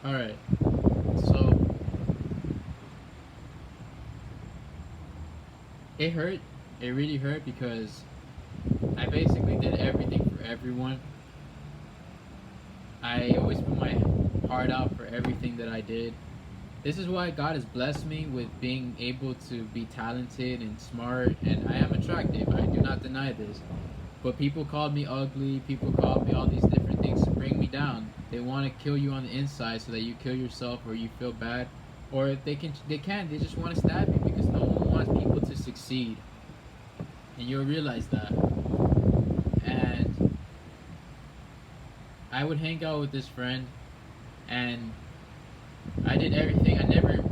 All right. So it hurt. It really hurt because I basically did everything for everyone. I always put my heart out for everything that I did. This is why God has blessed me with being able to be talented and smart, and I am attractive. I do not deny this. But people called me ugly. People called me all these different things to bring me down. They want to kill you on the inside so that you kill yourself or you feel bad. Or if they can, they can. They just want to stab you because no one wants people to succeed, and you'll realize that. And I would hang out with this friend, and I did everything.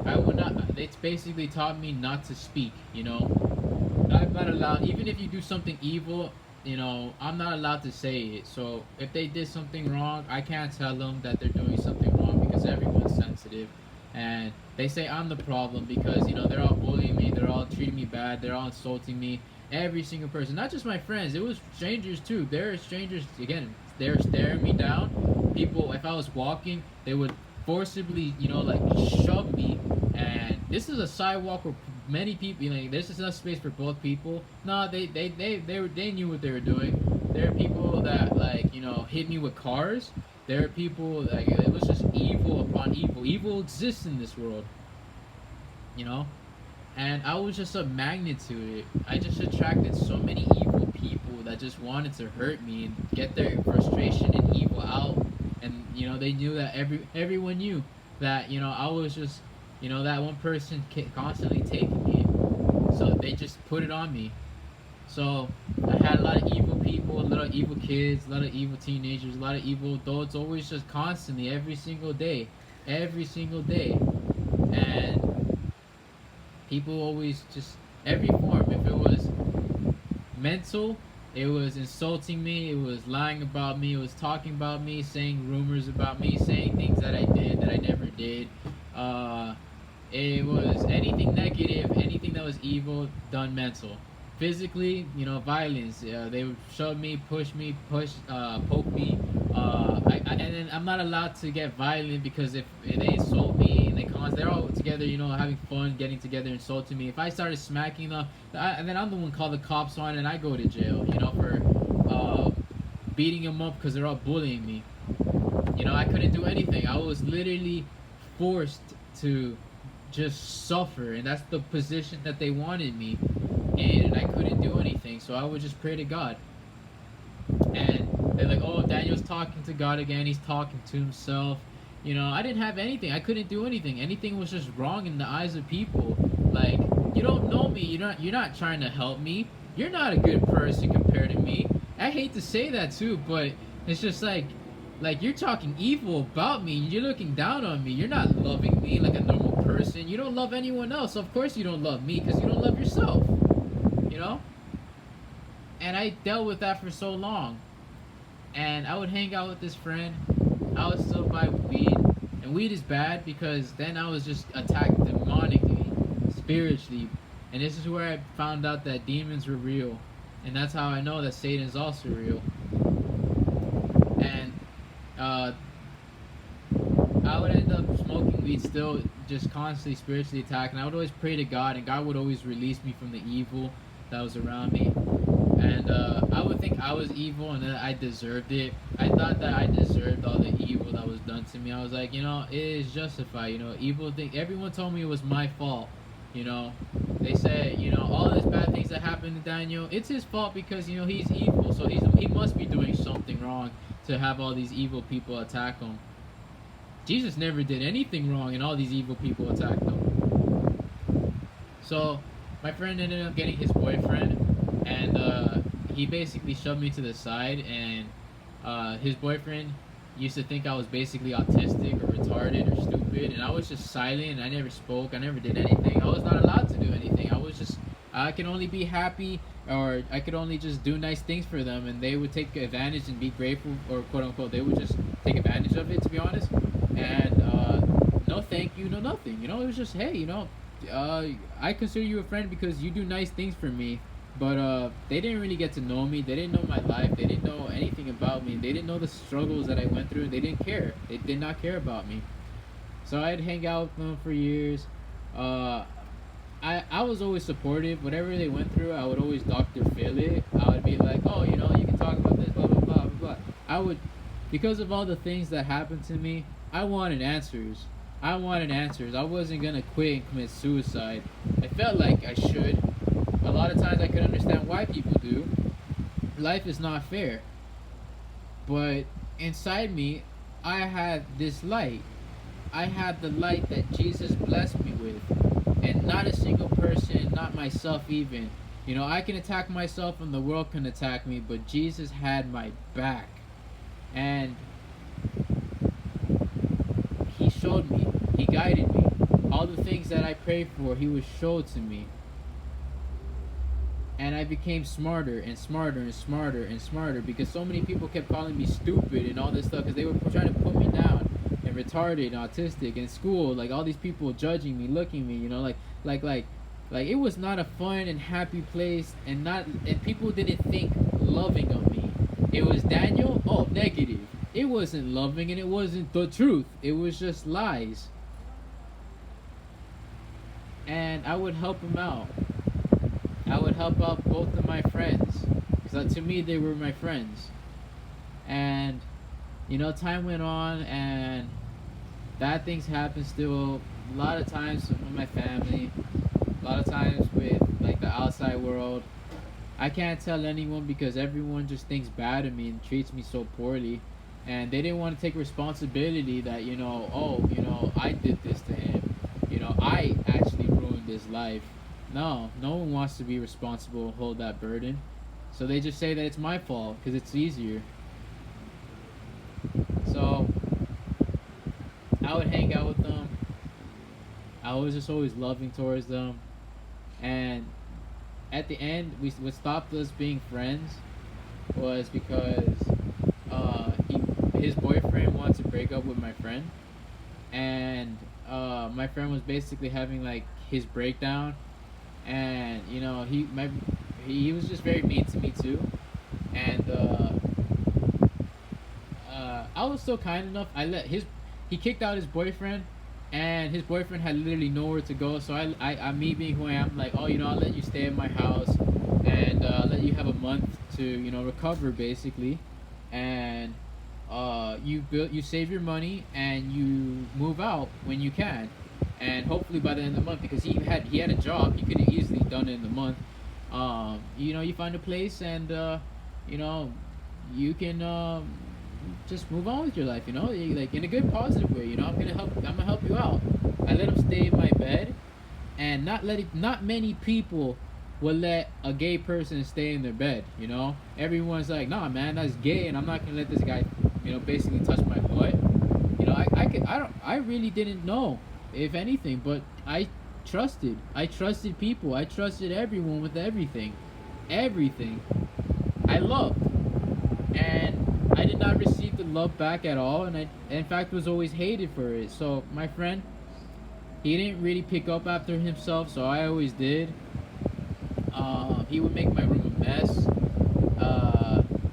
I would not. It's basically taught me not to speak. I'm not allowed. Even if you do something evil, I'm not allowed to say it. So if they did something wrong, I can't tell them that they're doing something wrong because everyone's sensitive, and they say I'm the problem because they're all bullying me, they're all treating me bad, they're all insulting me. Every single person, not just my friends, it was strangers too. There are strangers again. They're staring me down. People, if I was walking, they would forcibly, like shove me. And this is a sidewalk where many people, this is enough space for both people. No, they knew what they were doing. There are people that hit me with cars. There are people like it was just evil upon evil. Evil exists in this world, you know. And I was just a magnet to it. I just attracted so many evil people that just wanted to hurt me and get their frustration and evil out. And they knew that everyone knew that I was just that one person constantly taking me. So they just put it on me. So I had a lot of evil people, a lot of evil kids, a lot of evil teenagers, a lot of evil adults, always just constantly, every single day, and people always just every form. If it was mental, it was insulting me, it was lying about me, it was talking about me, saying rumors about me, saying things that I did that I never did. Uh, it was anything negative, anything that was evil done mental. Physically, violence. They would shove me, poke me. And then I'm not allowed to get violent because if they insult me and they're all together, having fun, getting together, insulting me. If I started smacking them, and then I'm the one call the cops on, and I go to jail, for beating them up because they're all bullying me. I couldn't do anything. I was literally forced to just suffer, and that's the position that they wanted me in, and I couldn't do anything. So I would just pray to God, and they're like, "Oh, Daniel's talking to God again. He's talking to himself." I didn't have anything. I couldn't do anything. Anything was just wrong in the eyes of people. Like, you don't know me. You're not trying to help me. You're not a good person compared to me. I hate to say that too, but it's just like you're talking evil about me. You're looking down on me. You're not loving me like a normal person. You don't love anyone else. So of course you don't love me because you don't love yourself. You know? And I dealt with that for so long. And I would hang out with this friend. I would still buy weed. And weed is bad because then I was just attacked demonically, spiritually. And this is where I found out that demons were real. And that's how I know that Satan is also real. And uh, I would end up smoking weed still, just constantly spiritually attacked. And I would always pray to God, and God would always release me from the evil that was around me. And I would think I was evil and that I deserved it. I thought that I deserved all the evil that was done to me. I was like, it is justified. Evil thing. Everyone told me it was my fault. They said, all these bad things that happened to Daniel, it's his fault because he's evil. So he must be doing something wrong to have all these evil people attack him. Jesus never did anything wrong, and all these evil people attacked him. So my friend ended up getting his boyfriend, and he basically shoved me to the side. And his boyfriend used to think I was basically autistic or retarded or stupid, and I was just silent. And I never spoke. I never did anything. I was not allowed to do anything. I can only be happy, or I could only just do nice things for them, and they would take advantage and be grateful, or quote unquote, they would just take advantage of it, to be honest. And no thank you, no nothing. It was just, hey, I consider you a friend because you do nice things for me. But they didn't really get to know me. They didn't know my life. They didn't know anything about me. They didn't know the struggles that I went through. They didn't care. They did not care about me. So I'd hang out with them for years. Uh, I was always supportive. Whatever they went through, I would always Dr. Phil it. I would be like, oh, you can talk about this, blah, blah, blah, blah, blah. I would, because of all the things that happened to me, I wanted answers. I wanted answers. I wasn't going to quit and commit suicide. I felt like I should. A lot of times I could understand why people do. Life is not fair. But inside me, I had this light. I had the light that Jesus blessed me with. And not a single person, not myself even. I can attack myself and the world can attack me, but Jesus had my back. And he showed me, he guided me. All the things that I prayed for, he was showed to me. And I became smarter and smarter and smarter and smarter because so many people kept calling me stupid and all this stuff because they were trying to put me down and retarded and autistic in school. Like all these people judging me, looking at me, like it was not a fun and happy place, and people didn't think loving of me. It was Daniel, oh, negative. It wasn't loving and it wasn't the truth. It was just lies. And I would help him out. I would help out both of my friends because to me they were my friends. And time went on and bad things happened still. A lot of times with my family, a lot of times with like the outside world. I can't tell anyone because everyone just thinks bad of me and treats me so poorly. And they didn't want to take responsibility that, I did this to him. I actually ruined his life. No one wants to be responsible and hold that burden. So they just say that it's my fault because it's easier. So I would hang out with them. I was just always loving towards them. And at the end, what stopped us being friends was because his boyfriend wanted to break up with my friend. And my friend was basically having like his breakdown. And he was just very mean to me too, and I was still kind enough. He kicked out his boyfriend, and his boyfriend had literally nowhere to go. So I me being who I am, like, oh, I'll let you stay at my house, and let you have a month to recover basically, and you save your money and you move out when you can. And hopefully by the end of the month, because he had a job, he could have easily done it in the month. You find a place and you can just move on with your life. Like in a good positive way. I'm gonna help you out. I let him stay in my bed, and not many people will let a gay person stay in their bed. Everyone's like, nah, man, that's gay, and I'm not gonna let this guy, basically touch my butt. I really didn't know, if anything, but I trusted people. I trusted everyone with everything I loved, and I did not receive the love back at all, and I in fact was always hated for it. So my friend, he didn't really pick up after himself, so I always did. He would make my room a mess,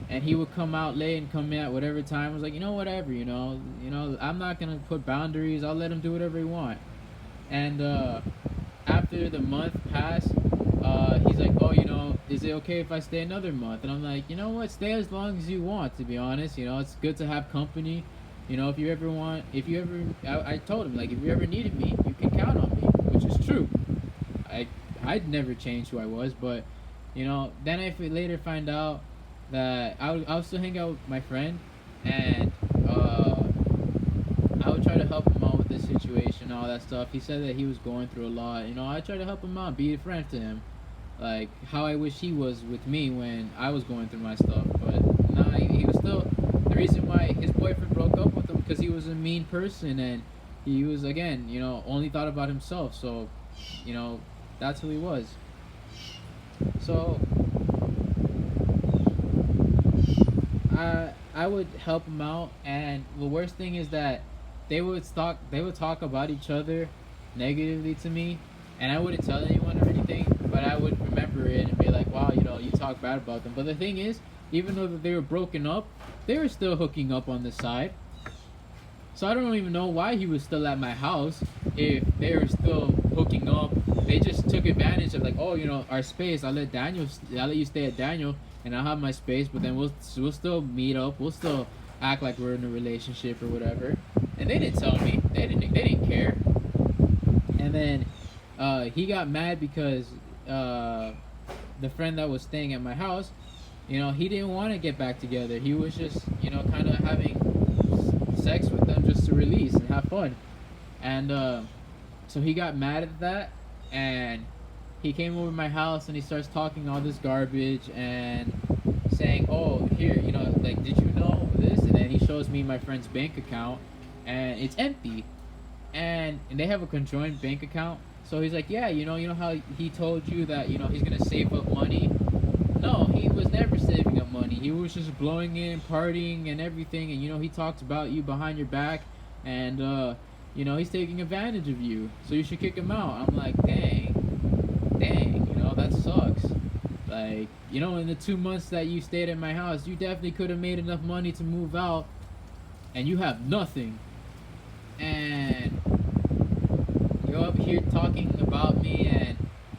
and he would come out late and come in at whatever time. I was like, whatever, I'm not gonna put boundaries. I'll let him do whatever he want. And after the month passed, he's like, oh, is it okay if I stay another month? And I'm like, stay as long as you want. To be honest, it's good to have company. I told him, like, if you ever needed me, you can count on me, which is true. I'd never change who I was, but then I later find out that I'll still hang out with my friend, and I would try to help him out with this situation, all that stuff. He said that he was going through a lot. I tried to help him out, be a friend to him, like how I wish he was with me when I was going through my stuff. But nah, he was still the reason why his boyfriend broke up with him, because he was a mean person, and he was, again, only thought about himself. So that's who he was. So I would help him out, and the worst thing is that they would talk about each other negatively to me, and I wouldn't tell anyone or anything, but I would remember it and be like, wow, you talk bad about them. But the thing is, even though they were broken up, they were still hooking up on the side. So I don't even know why he was still at my house if they were still hooking up. They just took advantage of like, oh, our space. I'll let you stay at Daniel, and I'll have my space. But then we'll still meet up. We'll still act like we're in a relationship or whatever. And they didn't tell me. They didn't care. And then he got mad because the friend that was staying at my house, he didn't want to get back together. He was just, kind of having sex with them just to release and have fun. And so he got mad at that, and he came over to my house and he starts talking all this garbage and saying, "Oh, here, like, did you know this?" And then he shows me my friend's bank account, and it's empty, and they have a conjoined bank account. So he's like, "Yeah, you know how he told you that he's gonna save up money." No, he was never saving up money. He was just blowing it and partying and everything. And he talks about you behind your back, and he's taking advantage of you. So you should kick him out. I'm like, dang, that sucks. Like, in the 2 months that you stayed at my house, you definitely could have made enough money to move out, and you have nothing. And you're up here talking about me, and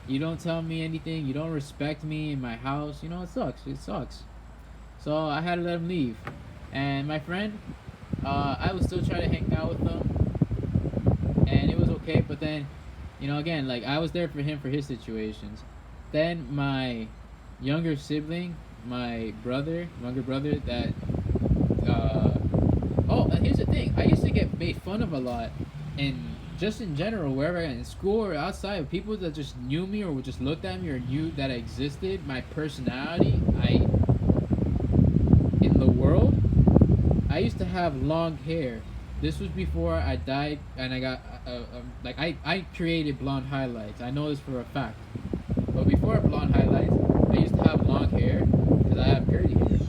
you don't tell me anything. You don't respect me in my house. It sucks. It sucks. So I had to let him leave. And my friend, I was still trying to hang out with him, and it was okay. But then, again, like, I was there for him for his situations. Then my younger sibling, my younger brother, that oh, and here's the thing. I used to get made fun of a lot, and just in general, wherever in school or outside, people that just knew me or just looked at me or knew that I existed, my personality, in the world, I used to have long hair. This was before I died, and I got like, I created blonde highlights. I know this for a fact. But before blonde highlights, I used to have long hair because I have curly hair.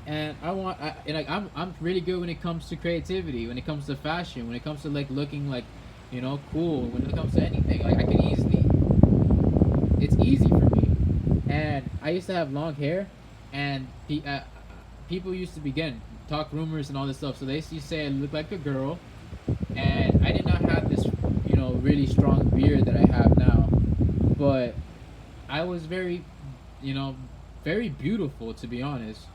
And I'm really good when it comes to creativity, when it comes to fashion, when it comes to like looking like, cool, when it comes to anything. Like, it's easy for me. And I used to have long hair, and people used to talk rumors and all this stuff. So they used to say I looked like a girl, and I did not have this, really strong beard that I have now. But I was very, very beautiful, to be honest.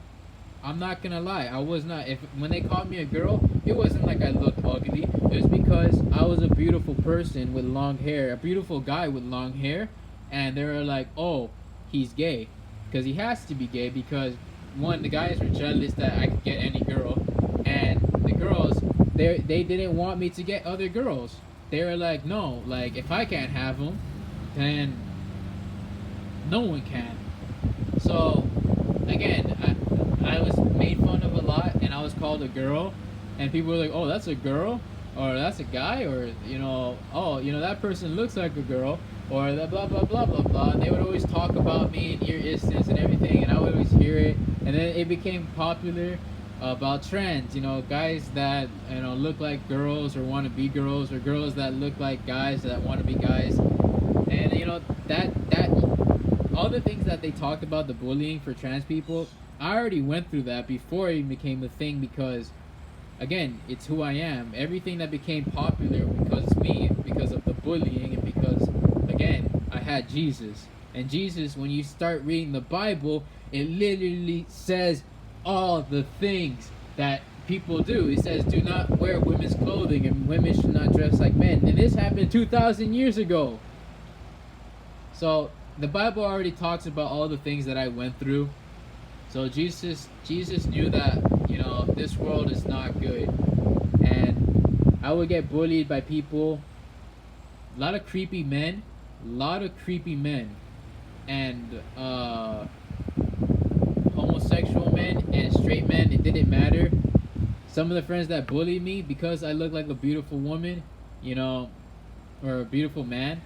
I'm not gonna lie. I was not. If when they called me a girl, it wasn't like I looked ugly. It was because I was a beautiful person with long hair, a beautiful guy with long hair, and they were like, "Oh, he's gay," because he has to be gay. Because one, the guys were jealous that I could get any girl, and the girls, they didn't want me to get other girls. They were like, "No, like, if I can't have them, then no one can." So again, I was made fun of a lot, and I was called a girl, and people were like, "Oh, that's a girl," or "That's a guy," or "Oh, that person looks like a girl," or that blah blah blah blah blah. And they would always talk about me in ear distance and everything, and I would always hear it. And then it became popular about trends, guys that look like girls or want to be girls, or girls that look like guys that want to be guys. And that all the things that they talked about, the bullying for trans people, I already went through that before it even became a thing. Because again, it's who I am. Everything that became popular because it's me, because of the bullying, and because, again, I had Jesus. And Jesus, when you start reading the Bible, it literally says all the things that people do. It says, "Do not wear women's clothing, and women should not dress like men." And this happened 2,000 years ago. So the Bible already talks about all the things that I went through. So Jesus knew that, this world is not good. And I would get bullied by people, a lot of creepy men, and homosexual men and straight men. It didn't matter. Some of the friends that bullied me because I looked like a beautiful woman, or a beautiful man,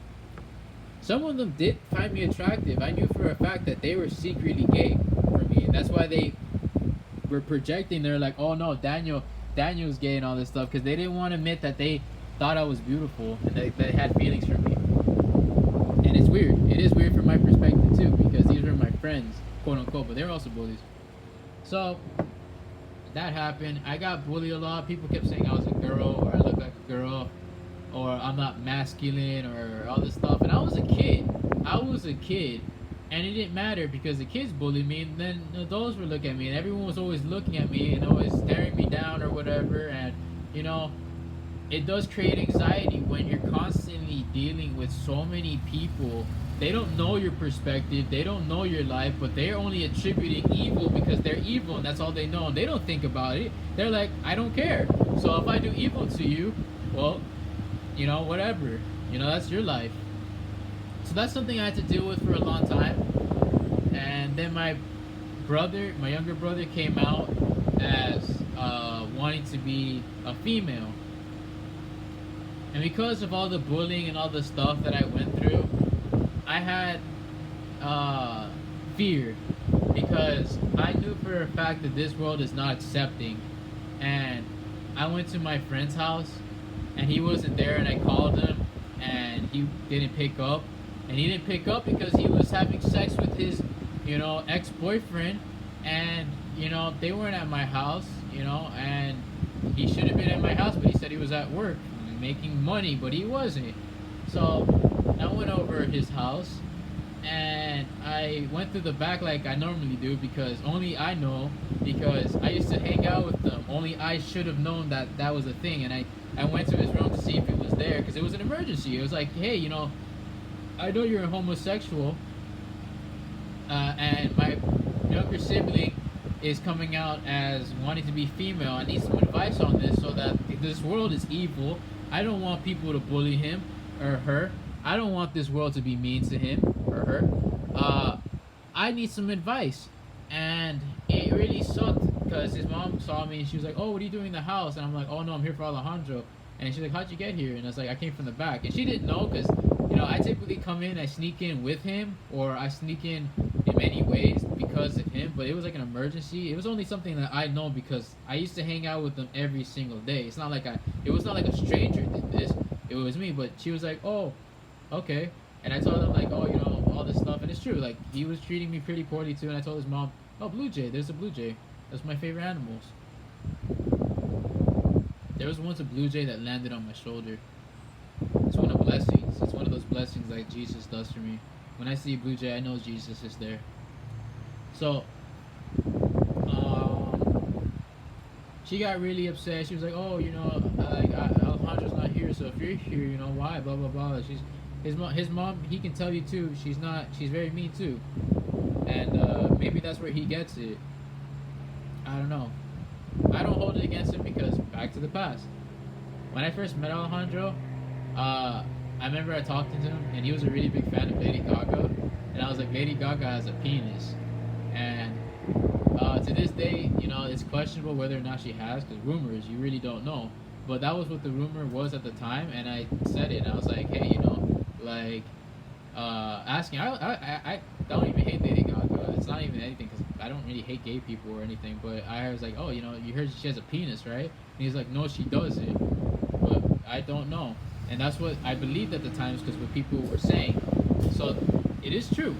some of them did find me attractive. I knew for a fact that they were secretly gay for me, and that's why they were projecting. They're like, "Oh no, Daniel's gay," and all this stuff, because they didn't want to admit that they thought I was beautiful and they had feelings for me. And it's weird. It is weird from my perspective too, because these were my friends, quote unquote, but they were also bullies. So that happened. I got bullied a lot. People kept saying I was a girl, or I look like a girl, or I'm not masculine, or all this stuff. And I was a kid. I was a kid, and it didn't matter because the kids bullied me, and then the adults were looking at me, and everyone was always looking at me and always staring me down or whatever. And you know, it does create anxiety when you're constantly dealing with so many people. They don't know your perspective, they don't know your life, but they're only attributing evil because they're evil and that's all they know. They don't think about it. They're like, I don't care. So if I do evil to you, well, whatever. That's your life. So that's something I had to deal with for a long time. And then my younger brother came out as wanting to be a female. And because of all the bullying and all the stuff that I went through, I had fear because I knew for a fact that this world is not accepting. And I went to my friend's house and he wasn't there, and I called him and he didn't pick up. And he didn't pick up because he was having sex with his, ex-boyfriend, and they weren't at my house, and he should have been at my house, but he said he was at work making money, but he wasn't. So I went over his house and I went through the back like I normally do because only I know, because I used to hang out with them. Only I should have known that that was a thing. And I went to his room to see if he was there because it was an emergency. It was like, hey, I know you're a homosexual, and my younger sibling is coming out as wanting to be female. I need some advice on this so that this world is evil. I don't want people to bully him or her. I don't want this world to be mean to him or her. I need some advice. And it really sucked because his mom saw me and she was like, oh, what are you doing in the house? And I'm like, oh no, I'm here for Alejandro. And she's like, how'd you get here? And I was like, I came from the back. And she didn't know because, I typically come in, I sneak in with him, or I sneak in many ways because of him. But it was like an emergency. It was only something that I know because I used to hang out with them every single day. It was not like a stranger did this. It was me. But she was like, oh, okay. And I told him like, oh, all this stuff. And it's true. Like, he was treating me pretty poorly too. And I told his mom, oh, blue jay. There's a blue jay. That's my favorite animals. There was once a blue jay that landed on my shoulder. It's one of blessings. It's one of those blessings like Jesus does for me. When I see a blue jay, I know Jesus is there. So, she got really upset. She was like, "Oh, Alejandro's not here. So if you're here, why? Blah blah blah." His mom. He can tell you too. She's not. She's very mean too. And maybe that's where he gets it. I don't know. I don't hold it against him because back to the past. When I first met Alejandro, I remember I talked to him and he was a really big fan of Lady Gaga, and I was like, Lady Gaga has a penis, and to this day, it's questionable whether or not she has, because rumors, you really don't know, but that was what the rumor was at the time, and I said it, and I was like, hey, asking, I don't even hate Lady Gaga, it's not even anything, because I don't really hate gay people or anything, but I was like, oh, you heard she has a penis, right? And he's like, no, she doesn't, but I don't know. And that's what I believed at the times because what people were saying. So it is true.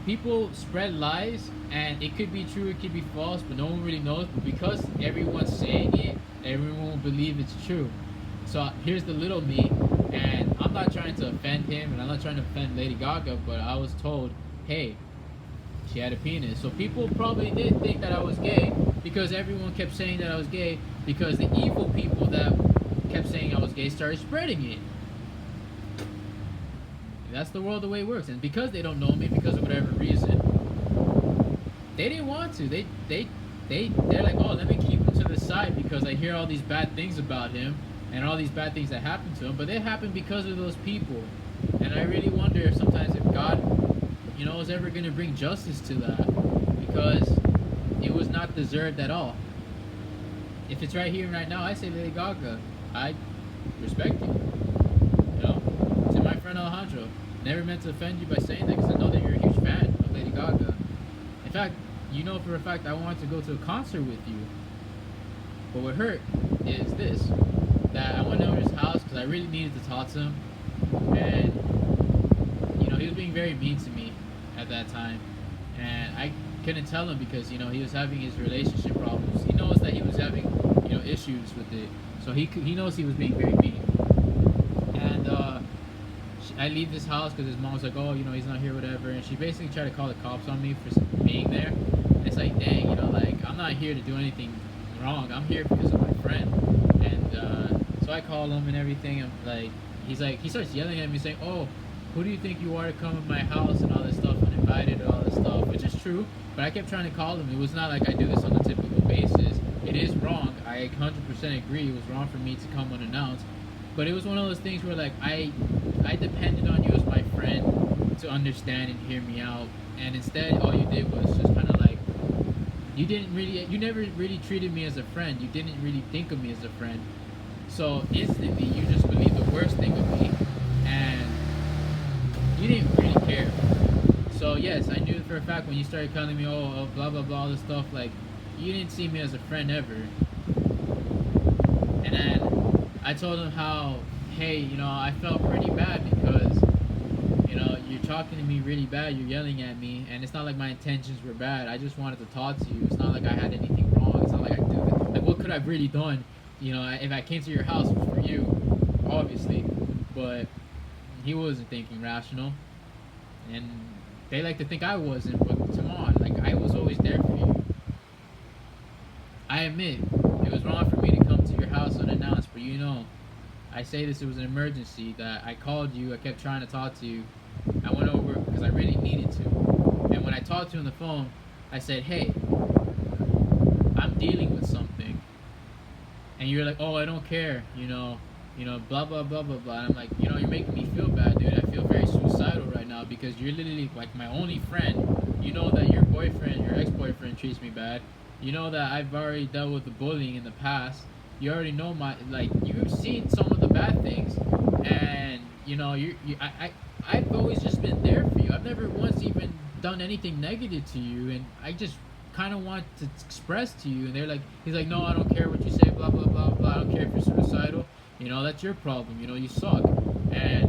People spread lies, and it could be true, it could be false, but no one really knows. But because everyone's saying it, everyone will believe it's true. So here's the little me, and I'm not trying to offend him, and I'm not trying to offend Lady Gaga, but I was told, hey, she had a penis. So people probably did think that I was gay because everyone kept saying that I was gay because the evil people that kept saying I was gay started spreading it. That's the world, the way it works. And because they don't know me, because of whatever reason, they didn't want to. They're like, oh, let me keep him to the side because I hear all these bad things about him and all these bad things that happen to him. But they happen because of those people. And I really wonder if sometimes if God, is ever going to bring justice to that, because it was not deserved at all. If it's right here and right now, I say Lady Gaga. I respect you. To my friend Alejandro, never meant to offend you by saying that because I know that you're a huge fan of Lady Gaga. In fact, for a fact I wanted to go to a concert with you. But what hurt is this, that I went over to his house because I really needed to talk to him. And, he was being very mean to me at that time. And I couldn't tell him because, he was having his relationship problems. He knows that he was having, issues with it. So he knows he was being very mean. And I leave this house because his mom's like, oh, he's not here, whatever. And she basically tried to call the cops on me for being there. And it's like, dang, like I'm not here to do anything wrong. I'm here because of my friend. And so I call him and everything. I'm like, he starts yelling at me saying, oh, who do you think you are to come in my house and all this stuff, uninvited and all this stuff, which is true. But I kept trying to call him. It was not like I do this on a typical basis. It is wrong. I 100% agree. It was wrong for me to come unannounced. But it was one of those things where like I depended on you as my friend to understand and hear me out. And instead, all you did was just kind of like, you never really treated me as a friend. You didn't really think of me as a friend. So instantly, you just believed the worst thing of me. And you didn't really care. So yes, I knew for a fact when you started calling me, oh, blah blah blah, all this stuff, like you didn't see me as a friend ever. And then I told him how, hey, I felt pretty bad because, you're talking to me really bad, you're yelling at me, and it's not like my intentions were bad. I just wanted to talk to you. It's not like I had anything wrong. It's not like I did it. Like, what could I have really done? If I came to your house, it was for you, obviously. But he wasn't thinking rational. And they like to think I wasn't, but come on, like I was always there for you. I admit, it was wrong for me to come to your house unannounced, but I say this, it was an emergency that I called you, I kept trying to talk to you. I went over because I really needed to. And when I talked to you on the phone, I said, hey, I'm dealing with something. And you're like, oh, I don't care, blah, blah, blah, blah, blah. And I'm like, you're making me feel bad, dude. I feel very suicidal right now because you're literally like my only friend. You know that your ex-boyfriend treats me bad. You know that I've already dealt with the bullying in the past. You already know you've seen some of the bad things. And, I've always just been there for you. I've never once even done anything negative to you. And I just kind of want to express to you. And he's like, no, I don't care what you say, blah, blah, blah, blah. I don't care if you're suicidal. That's your problem. You suck. And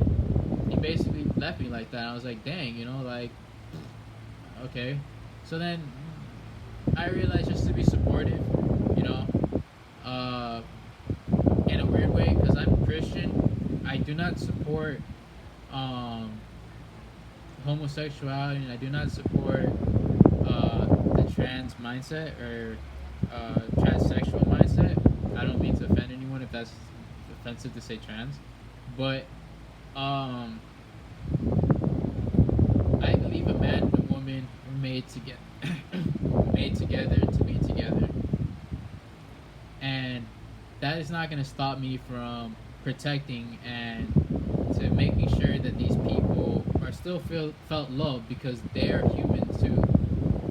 he basically left me like that. I was like, dang, okay. So then I realized just to be supportive, in a weird way, because I'm Christian, I do not support homosexuality, and I do not support the trans mindset or transsexual mindset. I don't mean to offend anyone if that's offensive to say trans, but I believe a man and a woman were made together, made together to be together, and that is not going to stop me from protecting and to making sure that these people are still felt loved because they're human too.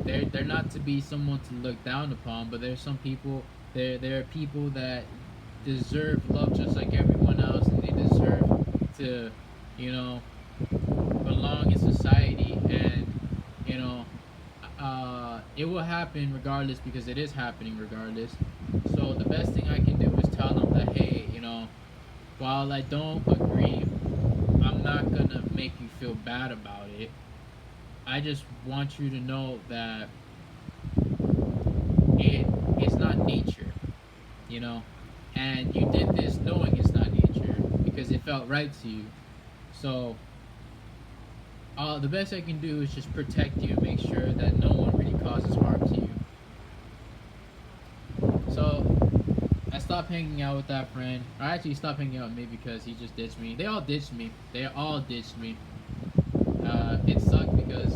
They're not to be someone to look down upon, but there's some people. There are people that deserve love just like everyone else, and they deserve to, belong in society, and it will happen regardless because it is happening regardless. So the best thing I can do is tell them that, hey, while I don't agree, I'm not gonna make you feel bad about it. I just want you to know that it's not nature, and you did this knowing it's not nature because it felt right to you. So the best I can do is just protect you and make sure that no one really causes harm to you. So I stopped hanging out with that friend. I actually stopped hanging out with me because he just ditched me. They all ditched me. It sucked because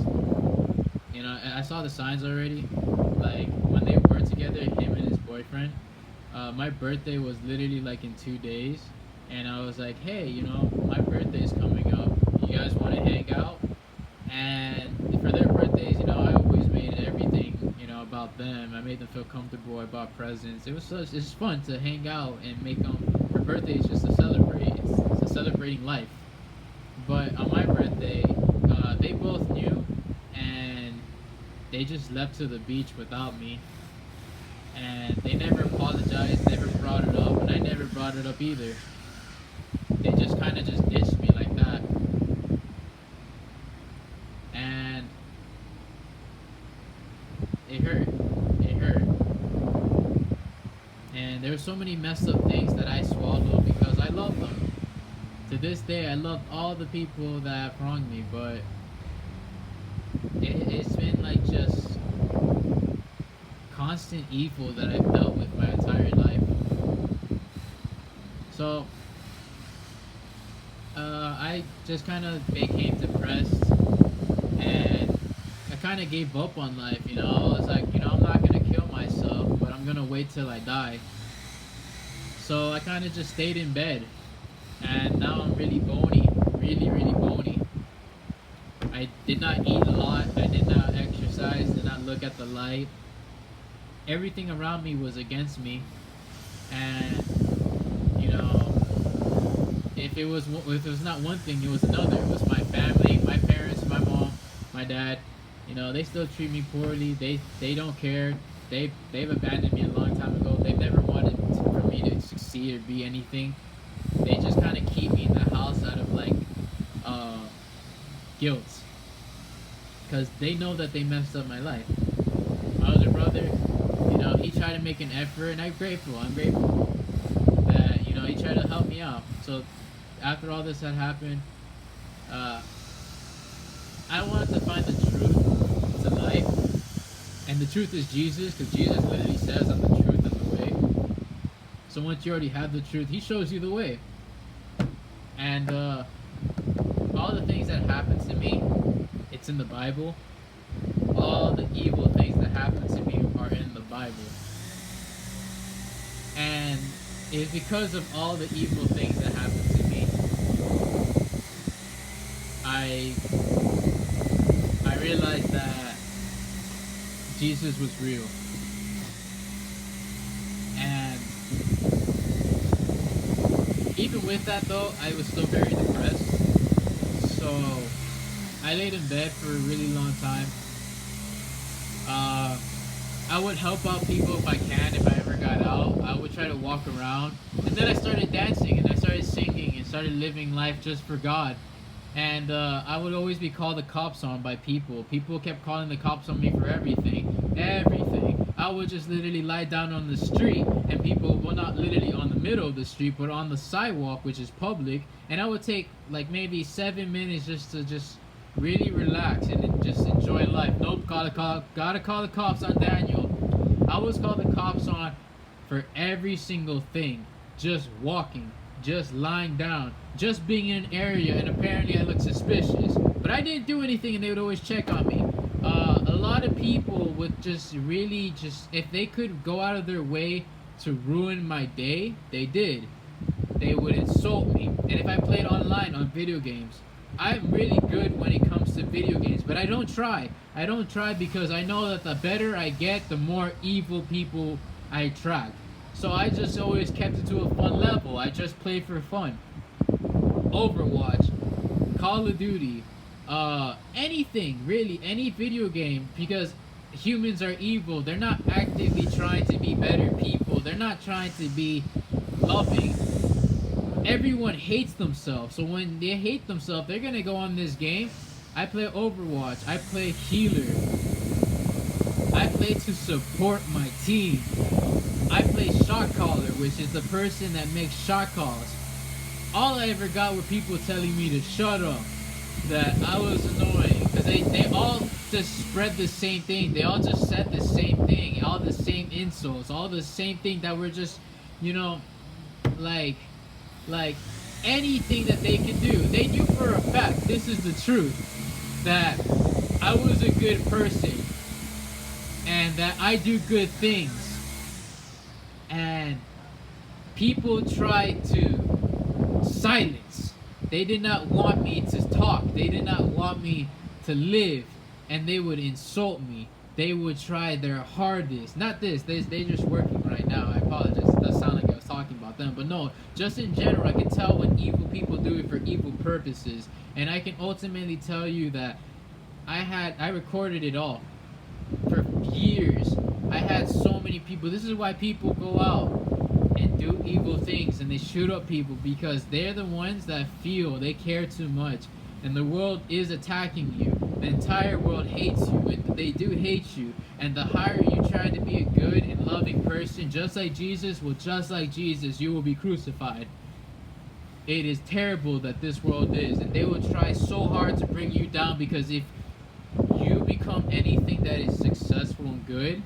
I saw the signs already. Like when they were together, him and his boyfriend. My birthday was literally like in 2 days, and I was like, hey, my birthday's coming up. You guys want to hang out? And for their birthdays, I always made everything, about them. I made them feel comfortable. I bought presents. It's fun to hang out and make them. For birthdays, just to celebrate. It's a celebrating life. But on my birthday, they both knew, and they just left to the beach without me. And they never apologized, never brought it up, and I never brought it up either. They just kind of just ditched me like that. And it hurt. And there were so many messed up things that I swallowed because I love them. To this day, I love all the people that have wronged me, but it's been like just constant evil that I've dealt with my entire life. So, I just kind of became depressed, and I kind of gave up on life. I was like, I'm not gonna kill myself, but I'm gonna wait till I die. So I kind of just stayed in bed, and now I'm really bony, really, really bony. I did not eat a lot. I did not exercise. Did not look at the light. Everything around me was against me, and if it was not one thing, it was another. It was my family, my parents, my mom, my dad. They still treat me poorly. They don't care. They've abandoned me a long time ago. They've never wanted for me to succeed or be anything. They just kind of keep me in the house out of like guilt, because they know that they messed up my life. My older brother, he tried to make an effort, and I'm grateful. That he tried to help me out. So after all this had happened, I wanted to find the truth to life, and the truth is Jesus, because Jesus literally says, "I'm the truth and the way." So once you already have the truth, He shows you the way. And all the things that happened to me, it's in the Bible. All the evil things that happened to me are in the Bible. And it's because of all the evil things that happened to me, I realized that Jesus was real. And even with that though, I was still very depressed. So I laid in bed for a really long time. I would help out people if I can, if I ever got out. I would try to walk around. And then I started dancing, and I started singing, and started living life just for God. And I would always be called the cops on by people. People kept calling the cops on me for everything. Everything. I would just literally lie down on the street, and people, well, not literally on the middle of the street, but on the sidewalk, which is public. And I would take like maybe 7 minutes just to really relax and just enjoy life. Nope, gotta call the cops on Daniel. I was called the cops on for every single thing. Just walking, just lying down, just being in an area, and apparently I looked suspicious. But I didn't do anything, and they would always check on me. A lot of people would just really if they could go out of their way to ruin my day, they did. They would insult me. And if I played online on video games, I'm really good when it comes to video games, but I don't try. I don't try because I know that the better I get, the more evil people I attract. So I just always kept it to a fun level. I just play for fun. Overwatch, Call of Duty, anything, really, any video game, because humans are evil. They're not actively trying to be better people. They're not trying to be loving. Everyone hates themselves, so when they hate themselves, they're gonna go on this game. I play Overwatch, I play healer, I play to support my team, I play shot caller, which is the person that makes shot calls. All I ever got were people telling me to shut up, that I was annoying, because they all just spread the same thing, they all just said the same thing, all the same insults, all the same thing that were just, like anything that they could do. They knew for a fact, this is the truth, that I was a good person and that I do good things. And people tried to silence. They did not want me to talk. They did not want me to live. And they would insult me. They would try their hardest. Not this. They're just working right now. I apologize. It does sound like I was talking about them. But no, just in general, I can tell when evil people do it for evil purposes. And I can ultimately tell you that I recorded it all. For years, I had so many people. This is why people go out and do evil things and they shoot up people, because they're the ones that feel they care too much. And the world is attacking you. The entire world hates you, and they do hate you. And the higher you try to be a good and loving person, just like Jesus, well, just like Jesus, you will be crucified. It is terrible that this world is, and they will try so hard to bring you down, because if you become anything that is successful and good,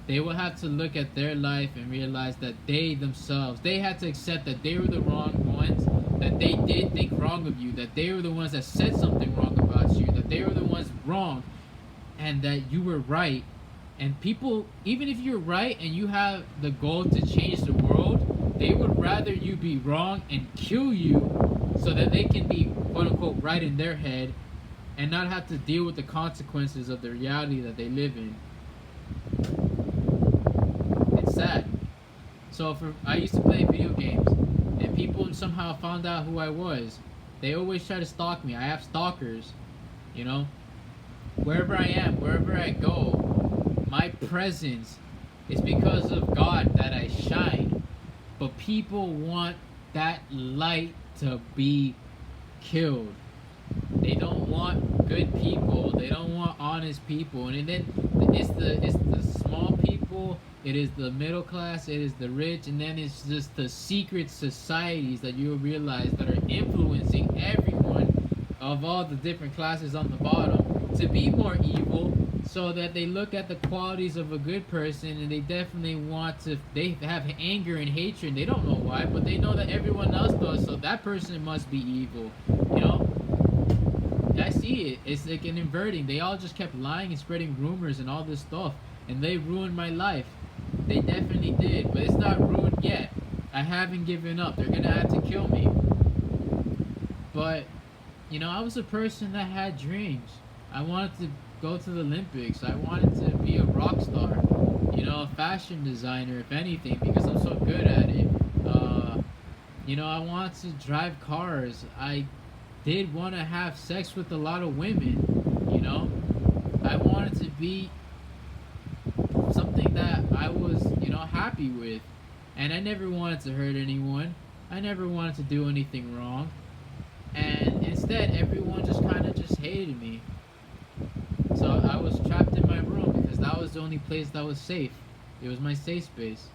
they will have to look at their life and realize that they themselves, they had to accept that they were the wrong ones, that they did think wrong of you, that they were the ones that said something wrong about you, that they were the ones wrong, and that you were right. And people, even if you're right and you have the goal to change the world, they would rather you be wrong and kill you so that they can be quote unquote right in their head and not have to deal with the consequences of the reality that they live in. It's sad. So I used to play video games, and people somehow found out who I was. They always try to stalk me. I have stalkers, you know. Wherever I am, wherever I go, my presence is because of God that I shine. But people want that light to be killed. They don't want good people. They don't want honest people. And then it's the small people. It is the middle class. It is the rich. And then it's just the secret societies that you'll realize that are influencing everyone of all the different classes on the bottom to be more evil, so that they look at the qualities of a good person and they definitely want to, they have anger and hatred. They don't know why, but they know that everyone else does, so that person must be evil, you know. I see it. It's like an inverting. They all just kept lying and spreading rumors and all this stuff, and they ruined my life. They definitely did, but it's not ruined yet. I haven't given up. They're gonna have to kill me. But, you know, I was a person that had dreams. I wanted to go to the Olympics. I wanted to be a rock star, you know, a fashion designer, if anything, because I'm so good at it. You know, I wanted to drive cars. I did want to have sex with a lot of women, you know. I wanted to be something that I was, you know, happy with. And I never wanted to hurt anyone. I never wanted to do anything wrong. And instead, everyone just kind of just hated me. So I was trapped in my room because that was the only place that was safe. It was my safe space.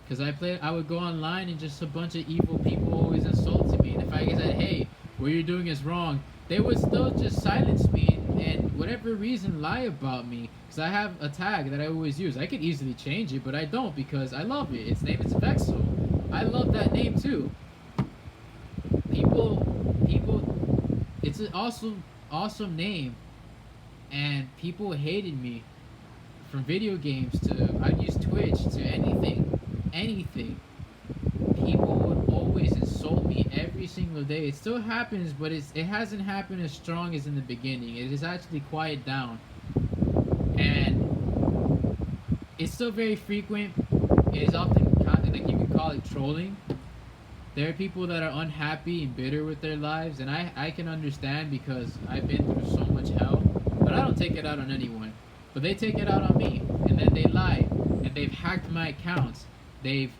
Because I would go online and just a bunch of evil people always insulted me. And if I said, hey, what you're doing is wrong, they would still just silence me and whatever reason lie about me. Because I have a tag that I always use. I could easily change it, but I don't because I love it. Its name is Vexel. I love that name too. People, it's an awesome name. And people hated me, from video games to, I'd use Twitch to anything. People would always insult me every single day. It still happens, but it hasn't happened as strong as in the beginning. It has actually quieted down. And it's still very frequent. It is often kind of like you could call it trolling. There are people that are unhappy and bitter with their lives, and I can understand because I've been through so much hell. But I don't take it out on anyone. But they take it out on me. And then they lie. And they've hacked my accounts. They've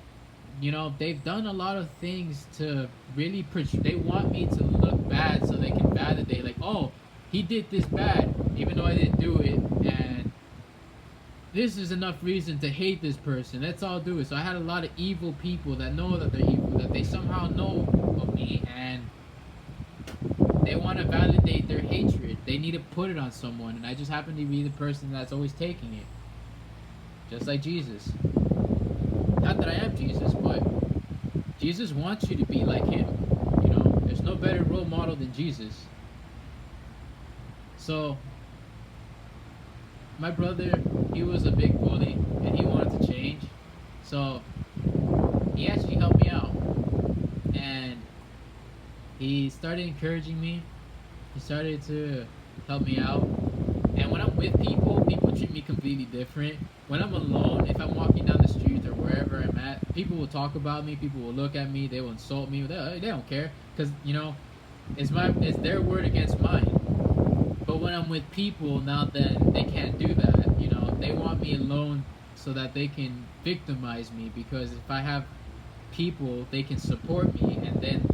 done a lot of things to really they want me to look bad so they can validate, like, oh, he did this bad, even though I didn't do it. And this is enough reason to hate this person. Let's all do it. So I had a lot of evil people that know that they're evil, that they somehow know of me, and they want to validate their hatred. They need to put it on someone, and I just happen to be the person that's always taking it. Just like Jesus. Not that I am Jesus, but Jesus wants you to be like him. You know, there's no better role model than Jesus. So, my brother, he was a big bully, and he wanted to change. So, he actually helped me out. And he started encouraging me. He started to help me out. And when I'm with people, people treat me completely different. When I'm alone, if I'm walking down the street or wherever I'm at, people will talk about me. People will look at me. They will insult me. They don't care, because, you know, it's their word against mine. But when I'm with people, now then they can't do that. You know, they want me alone so that they can victimize me, because if I have people, they can support me. And then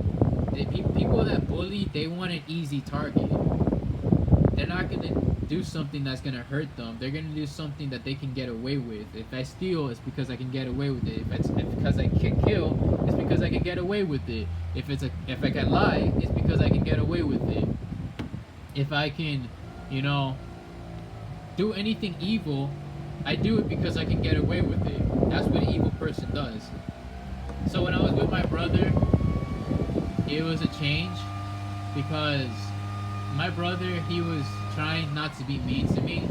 people that bully, they want an easy target. they're not gonna do something that's gonna hurt them. They're gonna do something that they can get away with. If I steal, it's because I can get away with it. If because I can kill, it's because I can get away with it. If I can lie, it's because I can get away with it. If I can, you know, do anything evil, I do it because I can get away with it. That's what an evil person does. So when I was with my brother, it was a change because my brother, he was trying not to be mean to me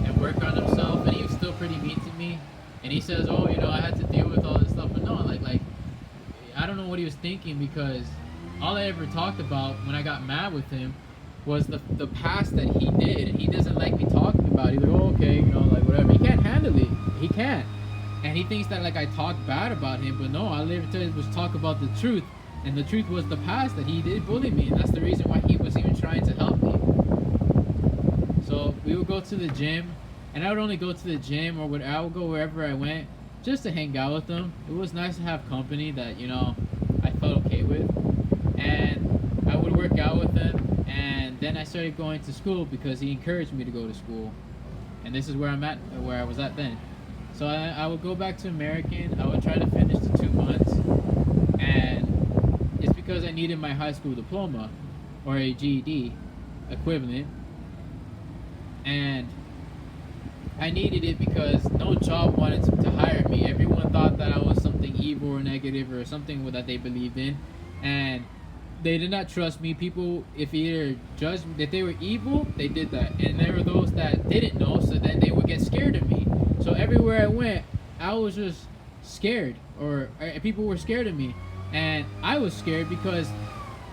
and work on himself, and he was still pretty mean to me. And he says, "Oh, you know, I had to deal with all this stuff," but no, like I don't know what he was thinking, because all I ever talked about when I got mad with him was the past that he did, and he doesn't like me talking about it. He's like, "Oh, okay, you know, like whatever." He can't handle it. He can't, and he thinks that like I talk bad about him, but no, all I ever was talk about the truth. And the truth was the past, that he did bully me, and that's the reason why he was even trying to help me. So we would go to the gym, and I would only go to the gym, or I would go wherever I went just to hang out with them. It was nice to have company that, you know, I felt okay with. And I would work out with them, and then I started going to school because he encouraged me to go to school. And this is where where I was at then. So I would go back to American. I would try to finish the 2 months, and it's because I needed my high school diploma or a GED equivalent, and I needed it because no job wanted to hire me. Everyone thought that I was something evil or negative or something that they believed in, and they did not trust me. People, if either judged if they were evil, they did that, and there were those that didn't know, so then they would get scared of me. So everywhere I went, I was just scared, or people were scared of me. And I was scared because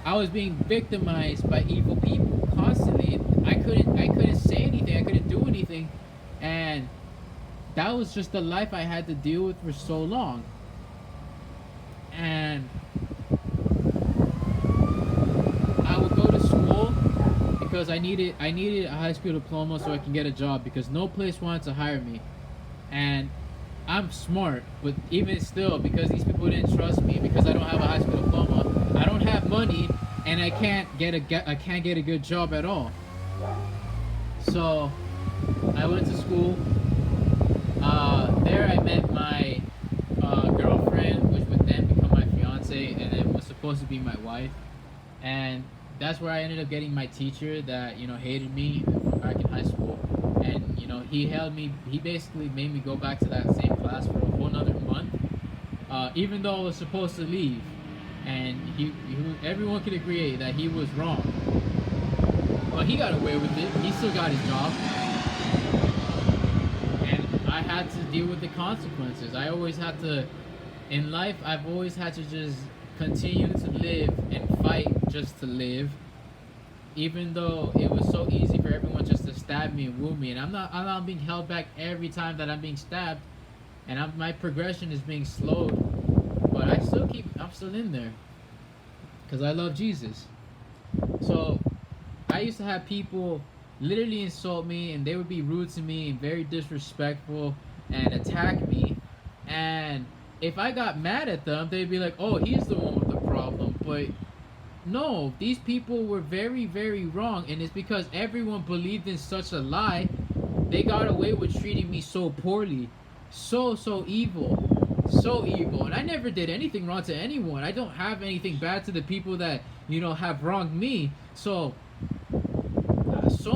I was being victimized by evil people constantly. I couldn't say anything. I couldn't do anything. And that was just the life I had to deal with for so long. And I would go to school because I needed a high school diploma so I can get a job, because no place wanted to hire me. And I'm smart, but even still, because these people didn't trust me, because I don't have a high school diploma, I don't have money, and I can't get a good job at all. So I went to school. There I met my girlfriend, which would then become my fiance, and it was supposed to be my wife. And that's where I ended up getting my teacher that, you know, hated me back in high school. And, you know, he basically made me go back to that same class for a whole nother month, even though I was supposed to leave. And everyone could agree that he was wrong. But he got away with it. He still got his job. And I had to deal with the consequences. In life, I've always had to just continue to live and fight just to live. Even though it was so easy for everyone just to stab me and wound me, and I'm not being held back every time that I'm being stabbed, and my progression is being slowed, but I'm still in there, because I love Jesus. So I used to have people literally insult me, and they would be rude to me and very disrespectful and attack me, and if I got mad at them, they'd be like, "Oh, he's the one with the problem," but no, these people were very, very wrong, and it's because everyone believed in such a lie. They got away with treating me so poorly, so evil, and I never did anything wrong to anyone. I don't have anything bad to the people that, you know, have wronged me. So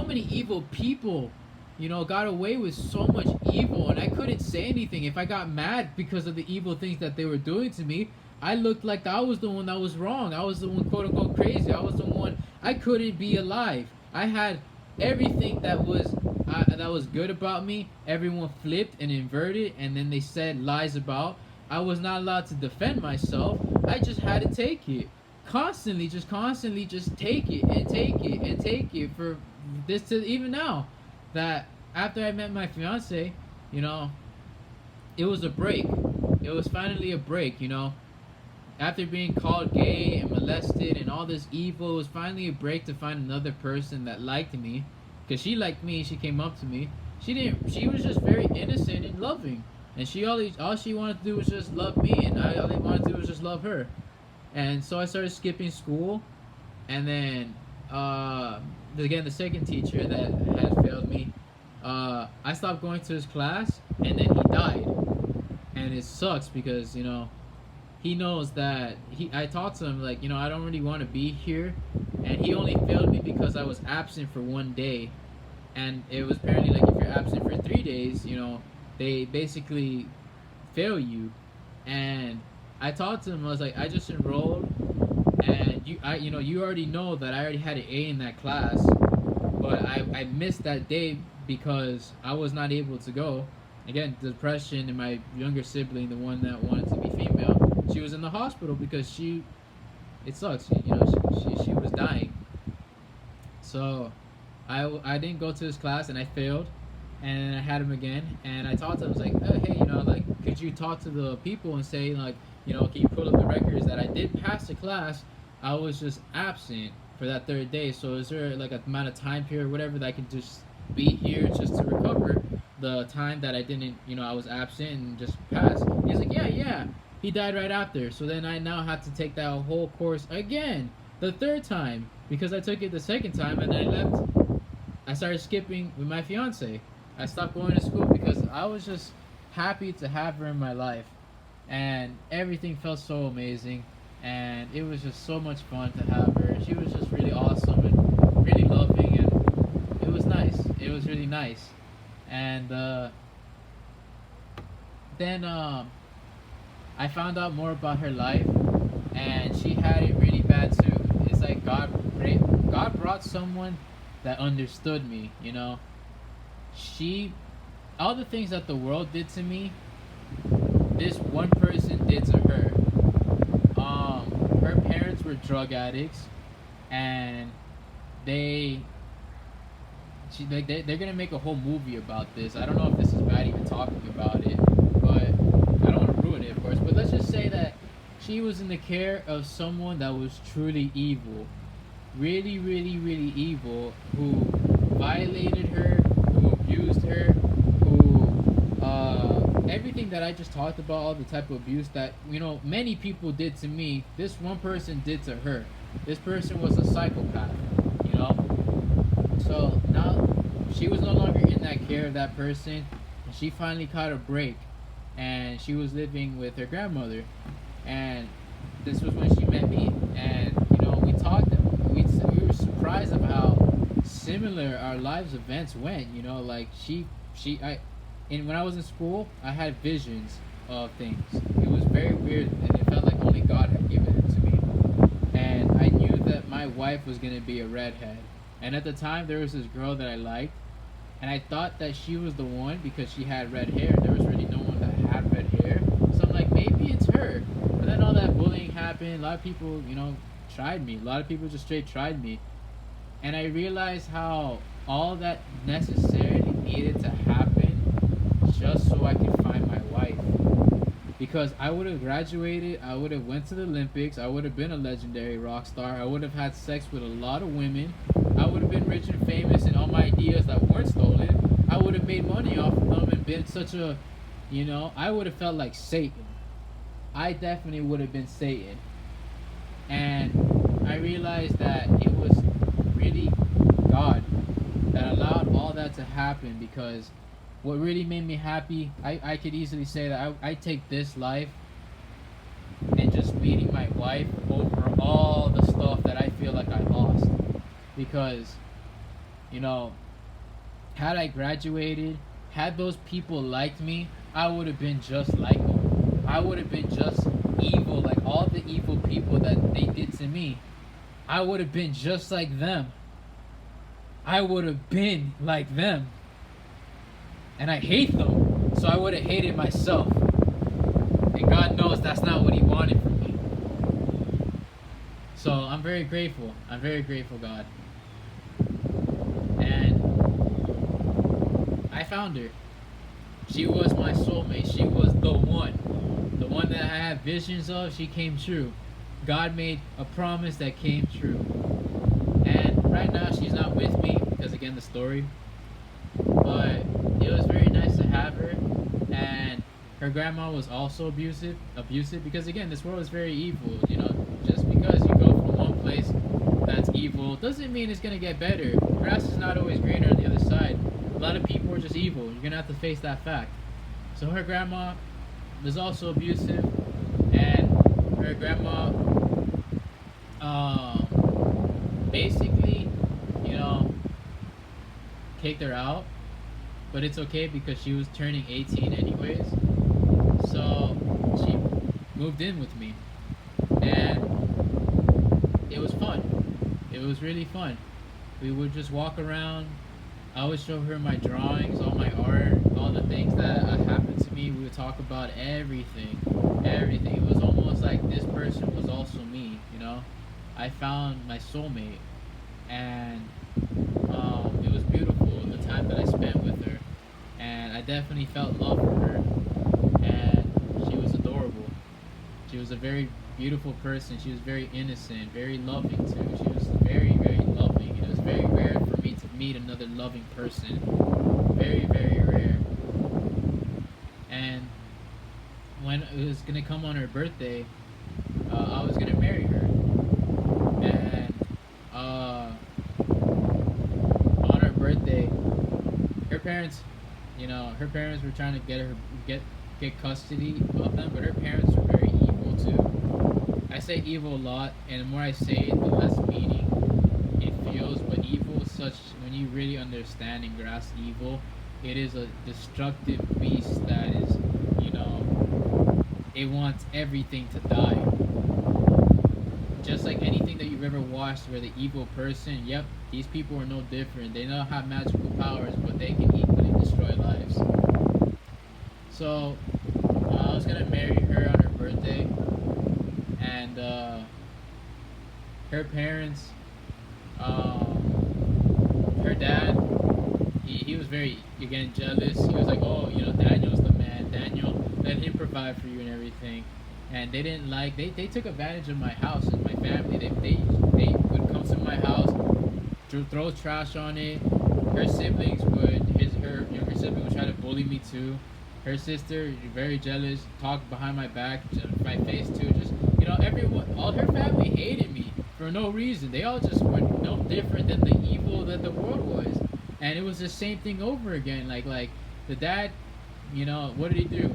many evil people, you know, got away with so much evil, and I couldn't say anything. If I got mad because of the evil things that they were doing to me, I looked like I was the one that was wrong. I was the one, quote unquote, crazy. I was the one. I couldn't be alive. I had everything that was good about me. Everyone flipped and inverted, and then they said lies about. I was not allowed to defend myself. I just had to take it. Constantly just take it and take it and take it, for this to even now. That after I met my fiance, you know, it was a break. It was finally a break, you know. After being called gay and molested and all this evil, it was finally a break to find another person that liked me. Because she liked me, she came up to me. She was just very innocent and loving. And all she wanted to do was just love me, and all I wanted to do was just love her. And so I started skipping school, and then uh, again, the second teacher that had failed me, I stopped going to his class, and then he died, and it sucks because he knows that I talked to him like I don't really want to be here, and he only failed me because I was absent for 1 day, and it was apparently like if you're absent for 3 days, they basically fail you, and I talked to him. I was like, I just enrolled, and you already know that I already had an A in that class, but I missed that day because I was not able to go. Again, depression, and my younger sibling, the one that wanted to be female, she was in the hospital because it sucks, she was dying. So I didn't go to his class, and I failed, and I had him again, and I talked to him. I was like, oh, hey, like, could you talk to the people and say, like, can you pull up the records that I did pass the class? I was just absent for that third day. So is there like a amount of time period or whatever that I can just be here just to recover the time that I didn't, I was absent and just pass? He's like, yeah, yeah. He died right after. So then I now have to take that whole course again, the third time, because I took it the second time and I left. I started skipping with my fiance. I stopped going to school because I was just happy to have her in my life, and everything felt so amazing, and it was just so much fun to have her. She was just really awesome and really loving, and it was nice. It was really nice. And then I found out more about her life, and she had it really bad too. It's like God brought someone that understood me. She, all the things that the world did to me, this one person did to her. Her parents were drug addicts, and they they're gonna make a whole movie about this. I don't know if this is bad even talking about it, but I don't want to ruin it, of course. But let's just say that she was in the care of someone that was truly evil, really, really, really evil, who violated her, who abused her, who everything that I just talked about, all the type of abuse that many people did to me, this one person did to her. This person was a psychopath. So now she was no longer in that care of that person, and she finally caught a break, and she was living with her grandmother, and this was when she met me, and we talked. We were surprised of how similar our lives events went. Like and when I was in school, I had visions of things. It was very weird, and it felt like only God had given it to me. And I knew that my wife was gonna be a redhead. And at the time, there was this girl that I liked, and I thought that she was the one because she had red hair. There was really no one that had red hair, so I'm like, maybe it's her. But then all that bullying happened. A lot of people, tried me. A lot of people just straight tried me, and I realized how all that necessarily needed to happen just so I could find my wife. Because I would have graduated, I would have went to the Olympics, I would have been a legendary rock star, I would have had sex with a lot of women, I would have been rich and famous, and all my ideas that weren't stolen, I would have made money off of them and been such a, I would have felt like Satan. I definitely would have been Satan. And I realized that it was really God that allowed all that to happen, because what really made me happy, I could easily say that I take this life and just meeting my wife over all the stuff that I feel like I lost. Because, had I graduated, had those people liked me, I would have been just like them. I would have been just evil, like all the evil people that they did to me. I would have been just like them. I would have been like them. And I hate them, so I would have hated myself. And God knows that's not what He wanted from me. So I'm very grateful. I'm very grateful, God. And I found her. She was my soulmate. She was the one. The one that I had visions of, she came true. God made a promise that came true. And right now she's not with me because, again, the story. But it was very nice to have her, and her grandma was also abusive because, again, this world is very evil. Just because you go from one place that's evil doesn't mean it's gonna get better. Grass is not always greener on the other side. A lot of people are just evil. You're gonna have to face that fact. So her grandma was also abusive, and her grandma, basically, you know, kicked her out. But it's okay because she was turning 18 anyways. So she moved in with me, and it was fun. It was really fun. We would just walk around. I would show her my drawings, all my art, all the things that happened to me. We would talk about everything, everything. It was almost like this person was also me. You know, I found my soulmate, and it was beautiful the time that I spent with her, and I definitely felt love for her, and she was adorable. She was a very beautiful person. She was very innocent, very loving too. She was very, very loving. It was very rare for me to meet another loving person. Very, very rare. And when it was gonna come on her birthday, I was gonna marry her. And on her birthday, her parents, her parents were trying to get custody of them, but her parents were very evil too. I say evil a lot, and the more I say it, the less meaning it feels. But evil is such, when you really understand and grasp evil, it is a destructive beast that is, it wants everything to die. Just like anything that you've ever watched where the evil person, yep, these people are no different. They don't have magical powers, but they can equally destroy lives. So, I was gonna marry her on her birthday, and her parents, her dad, he was very, again, jealous. He was like, oh, Daniel's the man. Daniel, let him provide for you and everything. And they didn't like, they took advantage of my house and my family. They would come to my house, throw trash on it. Her siblings her younger sibling would try to bully me too. Her sister, very jealous, talked behind my back, my face too. Just, everyone, all her family hated me for no reason. They all just were no different than the evil that the world was. And it was the same thing over again. Like the dad, what did he do?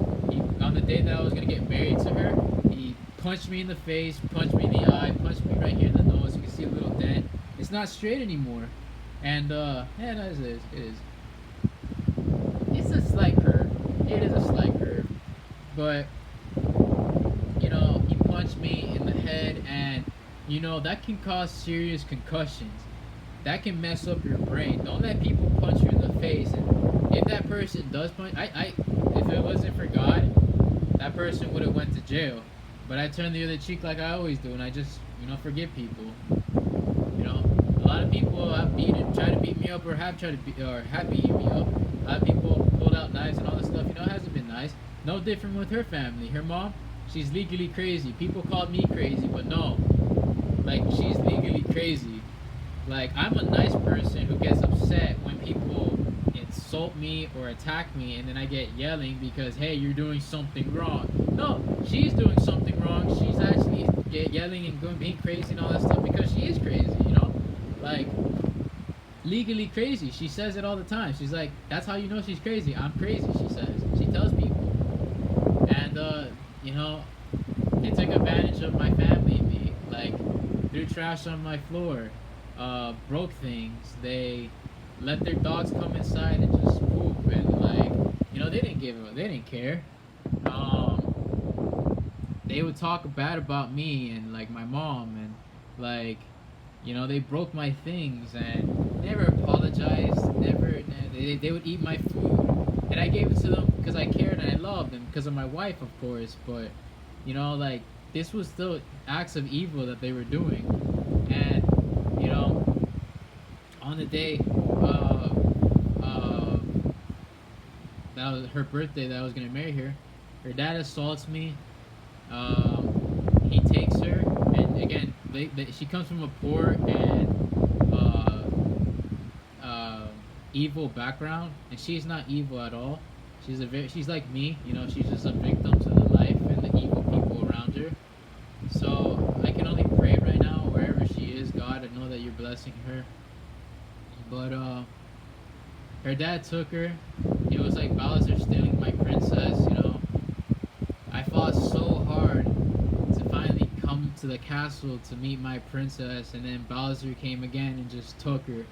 On the day that I was gonna get married to her, he punched me in the face, punched me in the eye, punched me right here in the nose. You can see a little dent. It's not straight anymore. And yeah, no, it is. It is. It's a slight curve. It is a slight curve. But he punched me in the head, and that can cause serious concussions. That can mess up your brain. Don't let people punch you in the face. And if that person does punch, if it wasn't for God, that person would have went to jail. But I turned the other cheek like I always do, and I just, forgive people. A lot of people have tried to beat me up, or have beaten me up. A lot of people pulled out knives and all this stuff. It hasn't been nice. No different with her family. Her mom, she's legally crazy. People called me crazy, but no, like, she's legally crazy. Like, I'm a nice person who gets upset when people insult me or attack me, and then I get yelling because, hey, you're doing something wrong. No, she's doing something wrong. She's actually yelling and being crazy and all that stuff because she is crazy, Like, legally crazy. She says it all the time. She's like, that's how you know she's crazy. I'm crazy, she says. She tells people. And, they took advantage of my family and me. Like, threw trash on my floor. Broke things. They let their dogs come inside and just poop, and they didn't care. They would talk bad about me and like my mom, and they broke my things and never apologized. Never. They would eat my food, and I gave it to them because I cared and I loved them because of my wife, of course. But this was still acts of evil that they were doing, and on the day that was her birthday that I was gonna marry her, her dad assaults me. He takes her, and again, she comes from a poor and evil background, and she's not evil at all. She's like me, she's just a victim to the life and the evil people around her. So I can only pray right now, wherever she is, God, I know that you're blessed blessing her. But her dad took her. It was like Bowser stealing my princess, you know. I fought so hard to finally come to the castle to meet my princess, and then Bowser came again and just took her.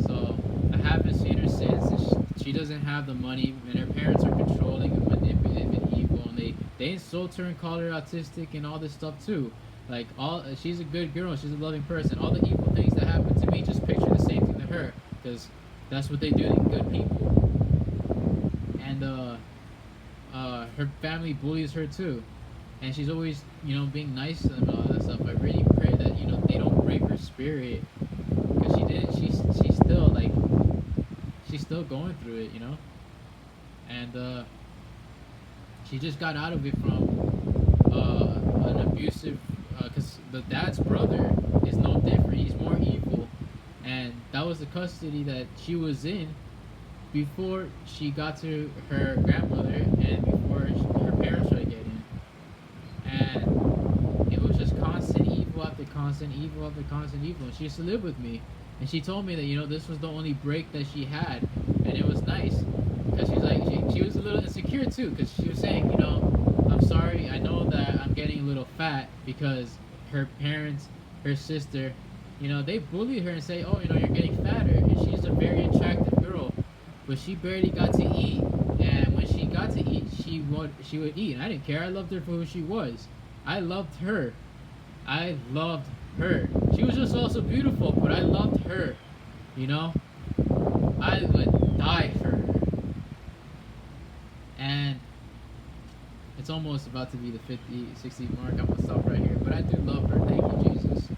So I haven't seen her since. And she doesn't have the money, and her parents are controlling and manipulative and evil, and they insult her and call her autistic and all this stuff too. Like all, she's a good girl. She's a loving person. All the evil things that happen to me, just picture the same thing to her, because that's what they do to good people. And her family bullies her too, and she's always, you know, being nice to them and all that stuff. I really pray that, you know, they don't break her spirit, because she did. She's still like, she's still going through it, you know. And she just got out of it from an abusive, because the dad's brother is no different. He's more evil, and that was the custody that she was in before she got to her grandmother and before her parents started getting. And it was just constant evil after constant evil after constant evil. And she used to live with me, and she told me that, you know, this was the only break that she had, and it was nice, because she's like, she was a little insecure too, because she was saying, you know, I'm sorry, I know that I'm getting a little fat, because her parents, her sister, you know, they bully her and say, oh, you know, you're getting fatter, and she's a very attractive girl, but she barely got to eat. And when she got to eat, she would eat. And I didn't care. I loved her for who she was. I loved her. I loved her. She was just also beautiful, but I loved her. You know, I would die for her. And it's almost about to be the 50, 60 mark. I'm gonna stop right here. But I do love her. Thank you, Jesus.